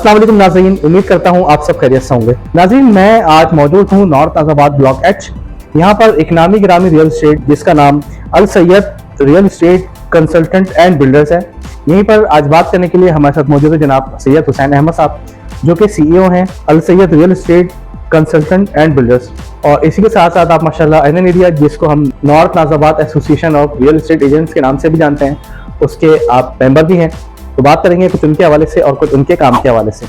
अस्सलाम वालेकुम नाज़रीन, उम्मीद करता हूँ आप सब खैरियत से होंगे। नाज़रीन, मैं आज मौजूद हूँ नॉर्थ नाज़ाबाद ब्लॉक एच। यहाँ पर एक नामी गिरामी रियल एस्टेट जिसका नाम Al Syed real estate consultant and builders है। यहीं पर आज बात करने के लिए हमारे साथ मौजूद है जनाब सैयद हुसैन अहमद साहब, जो कि CEO हैं Al Syed real estate consultant and builders. और इसी के साथ साथ आप माशाल्लाह एन एरिया, जिसको हम north Nazimabad association of real estate agents के नाम से भी जानते हैं, उसके आप मेंबर भी हैं। तो बात करेंगे कुछ उनके हवाले से और कुछ उनके काम के हवाले से।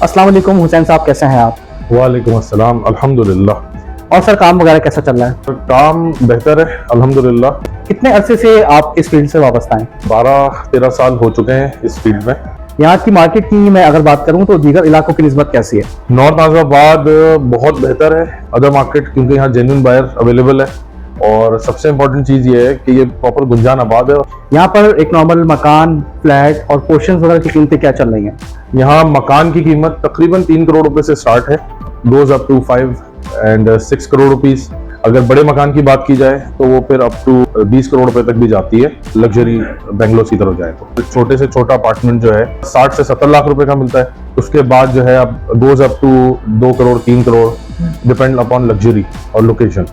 अस्सलाम वालेकुम हुसैन साहब, कैसे हैं आप? वालेकुम अस्सलाम, अल्हम्दुलिल्लाह। और सर काम वगैरह कैसा चल रहा है? काम बेहतर है अल्हम्दुलिल्लाह। कितने अरसे से आप इस फील्ड से वाबस्ता हैं? 12-13 साल हो चुके हैं इस फील्ड में। यहाँ की मार्केट की मैं अगर बात करूँ तो दीगर इलाकों की निस्बत कैसी है? नॉर्थ नाज़ाबाद बहुत बेहतर है अदर मार्केट, क्योंकि यहाँ जेन्युइन बायर अवेलेबल है और सबसे इम्पोर्टेंट चीज़ ये है कि ये प्रॉपर गुंजान आबाद है। यहाँ पर एक नॉर्मल मकान, फ्लैट और पोर्शंस वगैरह की कीमतें क्या चल रही हैं? यहाँ मकान की कीमत तकरीबन 3 करोड़ रुपए से स्टार्ट है, goes up to 5 and 6 crore rupees. अगर बड़े मकान की बात की जाए तो वो फिर अप टू 20 करोड़ रुपए तक भी जाती है, लग्जरी बेंगलोर की तरफ जाए तो। छोटे से छोटा अपार्टमेंट जो है 60 से 70 लाख रुपए का मिलता है। उसके बाद जो है अब goes up to 2 crore 3 crore, depend upon luxury और लोकेशन।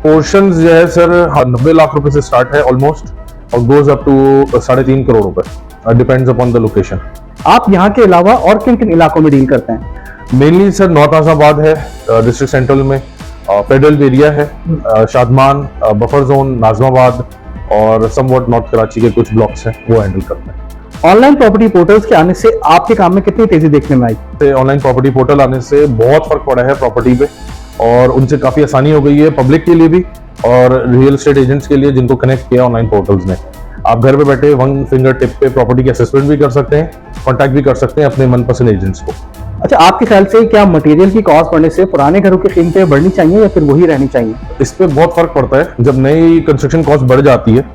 पोर्शंस जो है सर 90 लाख रुपए से स्टार्ट है ऑलमोस्ट, और गोज अप टू 3.5 करोड़ रुपए, डिपेंड्स अपॉन द लोकेशन। आप यहाँ के अलावा और किन किन इलाकों में डील करते हैं? मेनली सर नॉर्थ नाज़ाबाद है, डिस्ट्रिक्ट सेंट्रल में, फेडरल एरिया है, शादमान, बफर जोन, नाज़माबाद और समवॉट नॉर्थ कराची के कुछ ब्लॉक्स हैं, वो हैंडल करते हैं। ऑनलाइन प्रॉपर्टी पोर्टल्स के आने से आपके काम में कितनी तेजी देखने में आई? ऑनलाइन प्रॉपर्टी पोर्टल आने से बहुत फर्क पड़ा है प्रॉपर्टी पे, और उनसे काफी आसानी हो गई है पब्लिक के लिए भी और रियल एस्टेट एजेंट्स के लिए, जिनको कनेक्ट किया ऑनलाइन पोर्टल्स ने। आप घर पे बैठे वन फिंगर टिप पे प्रॉपर्टी की असेसमेंट भी कर सकते हैं, कॉन्टैक्ट भी कर सकते हैं अपने मनपसंद एजेंट्स को। अच्छा, आपके ख्याल से क्या मटेरियल की कॉस्ट बढ़ने से पुराने घरों की कीमतें बढ़नी चाहिए या फिर वही रहनी चाहिए? इस पे बहुत फर्क पड़ता है। जब नई कंस्ट्रक्शन कॉस्ट बढ़ जाती है,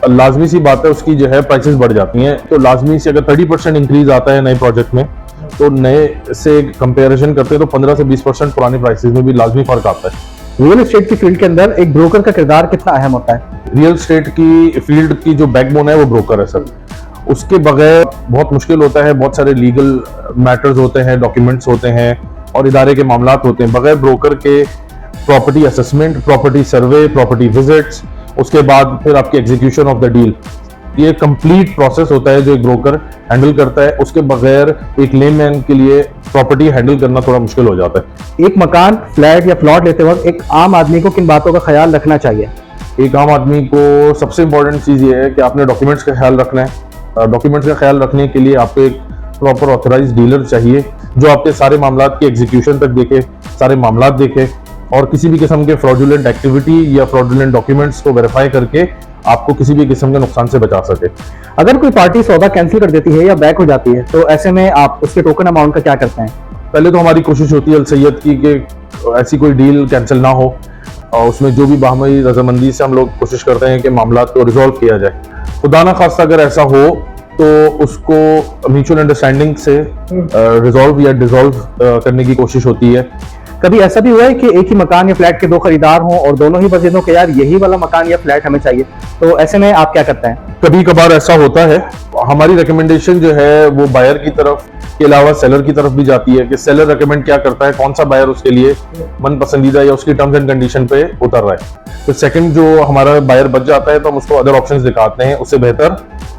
लाजमी सी बात है उसकी जो है प्राइसेस बढ़ जाती हैं। तो लाजमी से अगर 30% इंक्रीज आता है नए प्रोजेक्ट में, तो नए से कंपैरिजन करते हैं तो 15 से 20% पुराने प्राइसेस में भी लाजमी फर्क आता है। रियल एस्टेट की फील्ड के अंदर एक ब्रोकर का किरदार कितना अहम होता है? रियल एस्टेट की फील्ड की जो बैकबोन है वो ब्रोकर है सर। उसके बगैर बहुत मुश्किल होता है, बहुत सारे लीगल मैटर्स होते हैं, डॉक्यूमेंट्स होते हैं और इदारे के मामलात होते हैं। बगैर ब्रोकर के प्रॉपर्टी असेसमेंट, प्रॉपर्टी सर्वे, प्रॉपर्टी विजिट्स, उसके बाद फिर आपकी एग्जीक्यूशन ऑफ द डील, ये कंप्लीट प्रोसेस होता है जो एक ब्रोकर हैंडल करता है। उसके बगैर एक लेमैन के लिए प्रॉपर्टी हैंडल करना थोड़ा मुश्किल हो जाता है। एक मकान, फ्लैट या प्लॉट लेते वक्त एक आम आदमी को किन बातों का ख्याल रखना चाहिए? एक आम आदमी को सबसे इंपॉर्टेंट चीज़ ये है कि आपने डॉक्यूमेंट्स का ख्याल रखना है। डॉक्यूमेंट्स का ख्याल रखने के लिए आपको एक प्रॉपर ऑथराइज्ड डीलर चाहिए, जो आपके सारे मामलात की एग्जीक्यूशन तक देखे, सारे मामलात देखे और किसी भी किस्म के फ्रॉडुलेंट एक्टिविटी या फ्रॉडुलेंट डॉक्यूमेंट्स को वेरीफाई करके आपको किसी भी किस्म के नुकसान से बचा सके। अगर कोई पार्टी सौदा कैंसिल कर देती है या बैक हो जाती है, तो ऐसे में आप उसके टोकन अमाउंट का क्या करते हैं? पहले तो हमारी कोशिश होती है अल सैयद की कि ऐसी कोई डील कैंसिल ना हो, और उसमें जो भी बाहमी रजामंदी से हम लोग कोशिश करते हैं कि मामला को रिजॉल्व किया जाए। खुदा ना खास्ता अगर ऐसा हो तो उसको म्यूचुअल अंडरस्टैंडिंग से रिजॉल्व या डिसॉल्व करने की कोशिश होती है। कभी ऐसा भी हुआ है कि एक ही मकान या फ्लैट के दो खरीदार हों और दोनों ही बजट हो कि यार यही वाला मकान या फ्लैट हमें चाहिए, तो ऐसे में आप क्या करते हैं? कभी कभार ऐसा होता है। हमारी रिकमेंडेशन जो है वो बायर की तरफ के अलावा सेलर की तरफ भी जाती है कि सेलर रिकमेंड क्या करता है, कौन सा बायर उसके लिए मन पसंदीदा या उसकी टर्म्स एंड कंडीशन पे उतर रहा है। तो सेकंड जो हमारा बायर बच जाता है तो हम उसको अदर ऑप्शंस दिखाते हैं उससे बेहतर,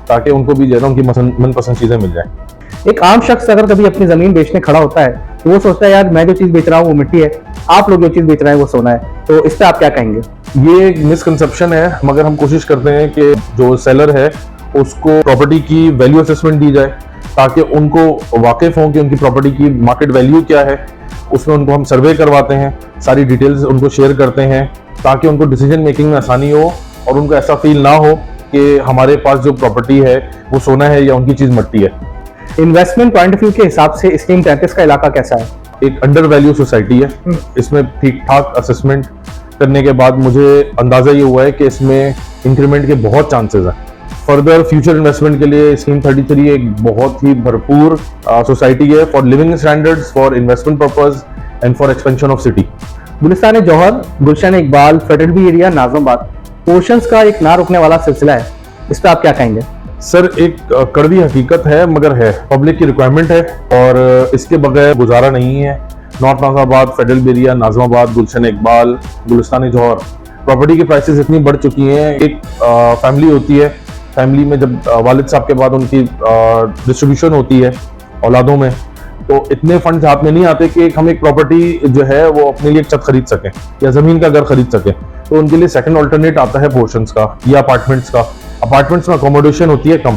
ताकि उनको भी जो है उनकी मनपसंद चीजें मिल जाए। एक आम शख्स अगर कभी अपनी जमीन बेचने खड़ा होता है तो वो सोचता है यार मैं जो चीज बेच रहा हूँ वो मिट्टी है, आप लोग जो चीज बेच रहे हैं वो सोना है, तो इस पे आप क्या कहेंगे? ये एक मिसकंसेप्शन है, मगर हम कोशिश करते हैं कि जो सेलर है उसको प्रॉपर्टी की वैल्यू असेसमेंट दी जाए, ताकि उनको वाकिफ हों कि उनकी प्रॉपर्टी की मार्केट वैल्यू क्या है। उसमें उनको हम सर्वे करवाते हैं, सारी डिटेल्स उनको शेयर करते हैं, ताकि उनको डिसीजन मेकिंग में आसानी हो और उनको ऐसा फील ना हो कि हमारे पास जो प्रॉपर्टी है वो सोना है या उनकी चीज मट्टी है। इन्वेस्टमेंट पॉइंट ऑफ व्यू के हिसाब से स्कीम 33 का इलाका कैसा है? एक अंडर वैल्यू सोसाइटी है। इसमें ठीक ठाक असेसमेंट करने के बाद मुझे अंदाजा ये हुआ है कि इसमें इंक्रीमेंट के बहुत चांसेस हैं। फर्दर फ्यूचर इन्वेस्टमेंट के लिए स्कीम 33 एक बहुत ही भरपूर सोसाइटी है for living standards, for investment purpose and for expansion of city. Gulistan Johar, Gulshan Iqbal, federal area, Nazimabad portions का एक ना रुकने वाला सिलसिला है, इस पर आप क्या कहेंगे? सर एक कड़वी हकीकत है मगर है, पब्लिक की रिक्वायरमेंट है और इसके बगैर गुजारा नहीं है। नॉर्थ नाज़ाबाद, फेडरल बेरिया, नाज़िमाबाद, गुलशन इकबाल, गुलिस्तान जौहर, प्रॉपर्टी की प्राइसेस इतनी बढ़ चुकी हैं। एक फैमिली होती है, फैमिली में जब वालिद साहब के बाद उनकी डिस्ट्रीब्यूशन होती है औलादों में, तो इतने फंड्स हाथ में नहीं आते कि हम एक प्रॉपर्टी जो है वो अपने लिए एक छत खरीद सकें या जमीन का घर खरीद सकें। तो उनके लिए सेकंड ऑल्टरनेट आता है पोर्शंस का या अपार्टमेंट्स का। अपार्टमेंट्स में अकोमोडेशन होती है कम,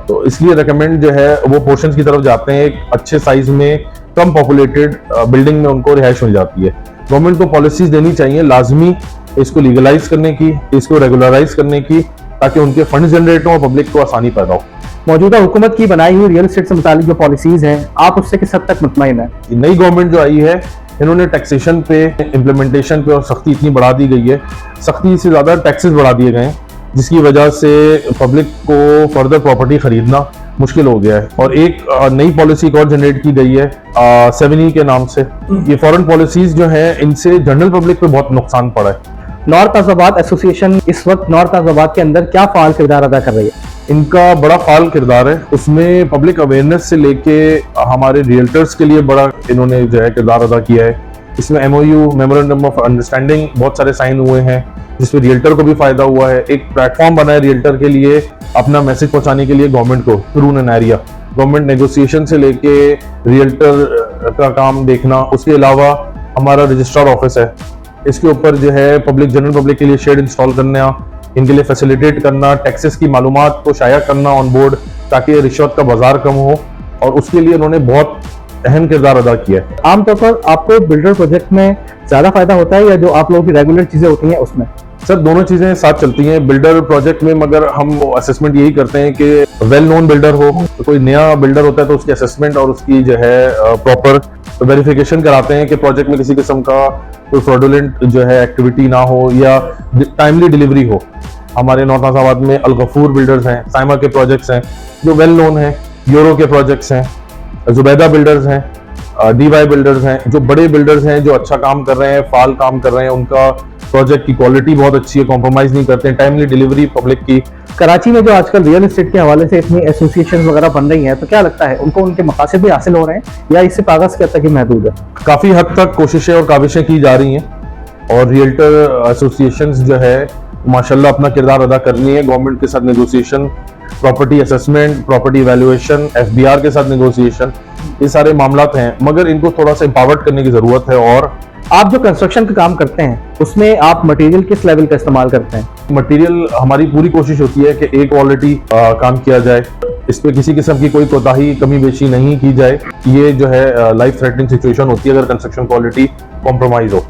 तो इसलिए रेकमेंड जो है वो पोर्शंस की तरफ जाते हैं। एक अच्छे साइज में कम पॉपुलेटेड बिल्डिंग में उनको रिहाइश मिल जाती है। गवर्नमेंट को पॉलिसीज देनी चाहिए लाजमी इसको लीगलाइज करने की, इसको रेगुलराइज करने की, ताकि उनके फंड जनरेट हो और पब्लिक को आसानी पैदा हो। मौजूदा हुकूमत की बनाई हुई रियल एस्टेट से मुतालिक जो पॉलिसीज हैं, आप उससे किस हद तक मुतमईन है? नई गवर्नमेंट जो आई है, इन्होंने टैक्सेशन पे, इम्प्लीमेंटेशन पे और सख्ती इतनी बढ़ा दी गई है, सख्ती से ज्यादा टैक्सेस बढ़ा दिए गए हैं, जिसकी वजह से पब्लिक को फर्दर प्रॉपर्टी खरीदना मुश्किल हो गया है। और एक नई पॉलिसी और जनरेट की गई है 7E के नाम से। ये फॉरेन पॉलिसीज जो है, इनसे जनरल पब्लिक पे बहुत नुकसान पड़ा है। नॉर्थ नाज़ाबाद एसोसिएशन इस वक्त नॉर्थ नाज़ाबाद के अंदर क्या फाल किरदार अदा कर रही है? इनका बड़ा फाल किरदार है, उसमें पब्लिक अवेयरनेस से लेके हमारे रियल्टर्स के लिए बड़ा इन्होंने जो है किरदार अदा किया है। इसमें MOU, मेमोरेंडम ऑफ अंडरस्टैंडिंग, बहुत सारे साइन हुए हैं, जिसमें रियल्टर को भी फायदा हुआ है। एक प्लेटफॉर्म बना है रियल्टर के लिए अपना मैसेज पहुंचाने के लिए गवर्नमेंट को through an area. Government negotiation से लेके रियल्टर का काम देखना, उसके अलावा हमारा रजिस्ट्रार ऑफिस है, इसके ऊपर जो है पब्लिक, जनरल पब्लिक के लिए शेड इंस्टॉल करना, इनके लिए फैसिलिटेट करना, टैक्सेस की मालूमात को शाया करना ऑन बोर्ड, ताकि रिश्वत का बाजार कम हो, और उसके लिए उन्होंने बहुत अहम किरदार अदा किया है। आमतौर पर आपको बिल्डर प्रोजेक्ट में ज्यादा फायदा होता है या जो आप लोगों की रेगुलर चीजें होती हैं उसमें? सर दोनों चीजें साथ चलती हैं। बिल्डर प्रोजेक्ट में मगर हम असेसमेंट यही करते हैं कि वेल नोन बिल्डर हो। तो कोई नया बिल्डर होता है तो उसकी असेसमेंट और उसकी जो है प्रॉपर वेरिफिकेशन कराते हैं कि प्रोजेक्ट में किसी किस्म का कोई फ्रॉडुलेंट जो है एक्टिविटी ना हो या टाइमली डिलीवरी हो। हमारे नॉर्थ नाज़ाबाद में अल गफूर बिल्डर्स हैं, साइमा के प्रोजेक्ट्स हैं जो वेल नोन हैं, यूरो के प्रोजेक्ट्स हैं, जुबैदा बिल्डर्स हैं, DY बिल्डर्स हैं, जो बड़े बिल्डर्स हैं जो अच्छा काम कर रहे हैं, फाल काम कर रहे हैं, उनका प्रोजेक्ट की क्वालिटी बहुत अच्छी है, कॉम्प्रोमाइज नहीं करते हैं, टाइमली डिलीवरी पब्लिक की। कराची में जो आजकल रियल एस्टेट के हवाले से इतनी एसोसिएशन वगैरह बन रही हैं, तो क्या लगता है उनको उनके मकासद भी हासिल हो रहे हैं या इससे कागज के हद तक ही महदूद है? काफी हद तक कोशिशें और काविशें की जा रही हैं और रियल्टर एसोसिएशंस जो है माशाल्लाह अपना किरदार अदा कर रही है। गवर्नमेंट के साथ negotiation, property assessment, property valuation, FBR के साथ नेगोशिएशन, ये सारे मामलात हैं, मगर इनको थोड़ा सा एम्पावर्ड करने की जरूरत है। और आप जो कंस्ट्रक्शन का काम करते हैं उसमें आप मटेरियल किस लेवल का इस्तेमाल करते हैं? मटेरियल, हमारी पूरी कोशिश होती है कि एक क्वालिटी काम किया जाए, इस पे किसी किस्म की कोई कोताही, कमी बेशी नहीं की जाए। ये जो है लाइफ थ्रेटनिंग सिचुएशन होती है अगर कंस्ट्रक्शन क्वालिटी कॉम्प्रोमाइज हो।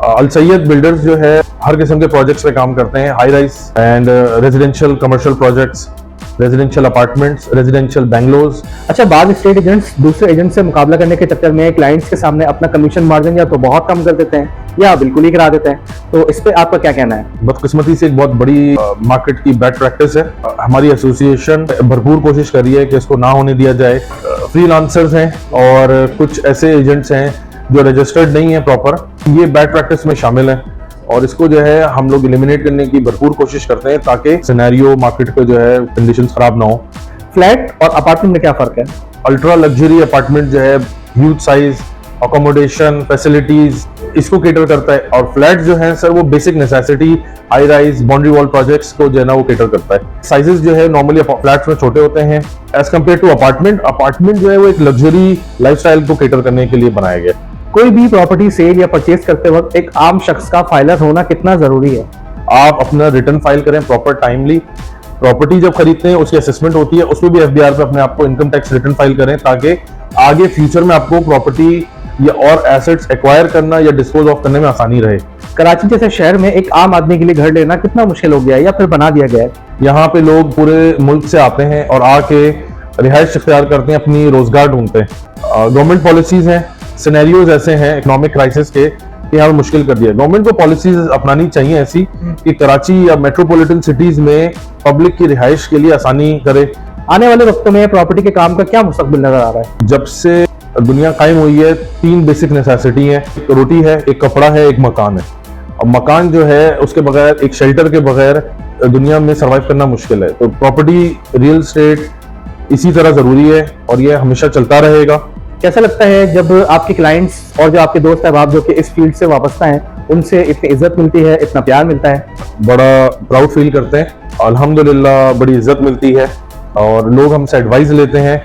अल सैयद बिल्डर्स जो है हर किस्म के प्रोजेक्ट्स पे काम करते हैं, high rise and residential commercial projects, residential apartments, residential bungalows. अच्छा, बाद स्टेट एजेंट्स दूसरे एजेंट से मुकाबला करने के चक्कर में क्लाइंट्स के सामने अपना कमीशन मार्जिन या तो बहुत कम कर देते हैं या बिल्कुल ही करा देते हैं, तो इस पे आपका क्या कहना है? बदकिस्मती से एक बहुत बड़ी मार्केट की बैड प्रैक्टिस है। हमारी एसोसिएशन भरपूर कोशिश कर रही है कि इसको ना होने दिया जाए। फ्रीलांसर्स हैं और कुछ ऐसे एजेंट्स हैं जो रजिस्टर्ड नहीं है प्रॉपर, ये बैड प्रैक्टिस में शामिल है और इसको जो है हम लोग एलिमिनेट करने की भरपूर कोशिश करते हैं ताकि सिनेरियो मार्केट पे जो है कंडीशंस खराब ना हो। फ्लैट और अपार्टमेंट में क्या फर्क है? अल्ट्रा लग्जरी अपार्टमेंट जो है ह्यूज साइज, अकोमोडेशन, फैसिलिटीज, इसको केटर करता है, और फ्लैट जो है सर वो basic necessity, high rise, boundary wall projects को जो है ना वो केटर करता है। साइजेस जो है नॉर्मली फ्लैट्स में छोटे होते हैं as compared to apartment. Apartment जो है वो एक लग्जरी लाइफस्टाइल को केटर करने के लिए बनाया गया। कोई भी प्रॉपर्टी सेल या परचेज करते वक्त एक आम शख्स का फाइलर होना कितना जरूरी है? आप अपना रिटर्न फाइल करें प्रॉपर टाइमली। प्रॉपर्टी जब खरीदते हैं उसकी असेसमेंट होती है, उसमें भी FBR पे अपने आपको इनकम टैक्स रिटर्न फाइल करें ताकि आगे फ्यूचर में आपको प्रॉपर्टी या और एसेट्स एक्वायर करना या डिस्पोज ऑफ करने में आसानी रहे। कराची जैसे शहर में एक आम आदमी के लिए घर लेना कितना मुश्किल हो गया है या फिर बना दिया गया है? यहाँ पे लोग पूरे मुल्क से आते हैं और आके रिहाइश इख्तियार करते हैं, अपनी रोजगार ढूंढते हैं। गवर्नमेंट पॉलिसीज हैं, सिनेरियोज ऐसे हैं इकोनॉमिक क्राइसिस के कि यहाँ मुश्किल कर दिया। गवर्नमेंट को पॉलिसीज अपनानी चाहिए ऐसी कि कराची या मेट्रोपॉलिटन सिटीज में पब्लिक की रिहाइश के लिए आसानी करे। आने वाले वक्तों में प्रॉपर्टी के काम का क्या मुस्तकबिल नजर आ रहा है? जब से दुनिया कायम हुई है 3 बेसिक नेसेसिटी है, एक रोटी है, एक कपड़ा है, एक मकान है। अब मकान जो है उसके बगैर, एक शेल्टर के बगैर दुनिया में सरवाइव करना मुश्किल है। तो प्रॉपर्टी, रियल एस्टेट इसी तरह जरूरी है और ये हमेशा चलता रहेगा। कैसा लगता है जब आपके क्लाइंट्स और जो आपके दोस्त अहबाब जो कि इस फील्ड से वाबस्ता हैं, उनसे इतनी इज्जत मिलती है, इतना प्यार मिलता है? बड़ा प्राउड फील करते हैं, अल्हम्दुलिल्लाह बड़ी इज्जत मिलती है और लोग हमसे एडवाइस लेते हैं,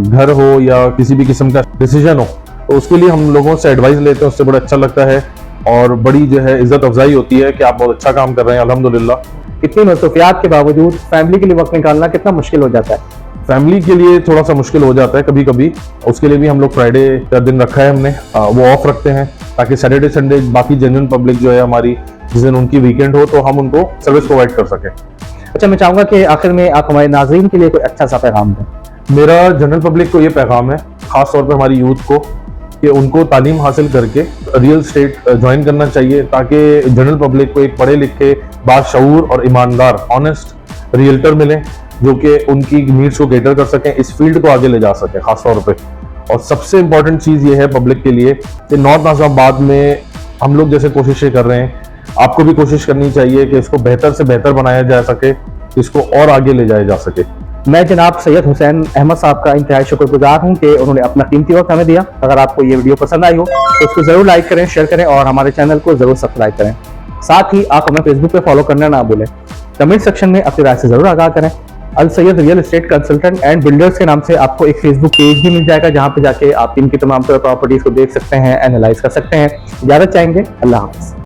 घर हो या किसी भी किस्म का डिसीजन हो तो उसके लिए हम लोगों से एडवाइस लेते हैं, उससे बड़ा अच्छा लगता है और बड़ी जो है इज्जत अफजाई होती है कि आप बहुत अच्छा काम कर रहे हैं अल्हम्दुलिल्लाह। इतनी मसरूफियात के बावजूद फैमिली के लिए वक्त निकालना कितना मुश्किल हो जाता है? फैमिली के लिए थोड़ा सा मुश्किल हो जाता है कभी कभी, उसके लिए भी हम लोग फ्राइडे का दिन रखा है हमने, वो ऑफ रखते हैं ताकि सैटरडे संडे बाकी जेन्युइन पब्लिक जो है हमारी, जिस दिन उनकी वीकेंड हो तो हम उनको सर्विस प्रोवाइड कर सकें। अच्छा, मैं चाहूंगा कि आखिर में आप हमारे नाज़रीन के लिए कोई अच्छा सा पैगाम दें। मेरा जनरल पब्लिक को ये पैगाम है, खास तौर पे हमारी यूथ को, कि उनको तालीम हासिल करके रियल एस्टेट ज्वाइन करना चाहिए ताकि जनरल पब्लिक को एक पढ़े लिखे, बाशऊर और ईमानदार, ऑनेस्ट रियल्टर मिले जो कि उनकी नीड्स को कैटर कर सकें, इस फील्ड को आगे ले जा सकें खास तौर पे। और सबसे इम्पोर्टेंट चीज़ ये है पब्लिक के लिए कि नॉर्थ नाज़िमाबाद में हम लोग जैसे कोशिशें कर रहे हैं, आपको भी कोशिश करनी चाहिए कि इसको बेहतर से बेहतर बनाया जा सके, इसको और आगे ले जाया जा सके। मैं जनाब सैयद हुसैन अहमद साहब का इंतहाई शुक्रगुजार हूँ कि उन्होंने अपना कीमती वक्त हमें दिया। अगर आपको ये वीडियो पसंद आई हो तो उसको जरूर लाइक करें, शेयर करें और हमारे चैनल को जरूर सब्सक्राइब करें। साथ ही आप हमें फेसबुक पे फॉलो करना ना भूलें। कमेंट सेक्शन में अपनी राय से जरूर आगाह करें। Al Syed real estate consultant and builders के नाम से आपको एक फेसबुक पेज भी मिल जाएगा जहां पे जाके आप इनकी तमाम प्रॉपर्टीज को देख सकते हैं, एनालाइज कर सकते हैं। इजाजत चाहेंगे, अल्लाह हाफ़िज़।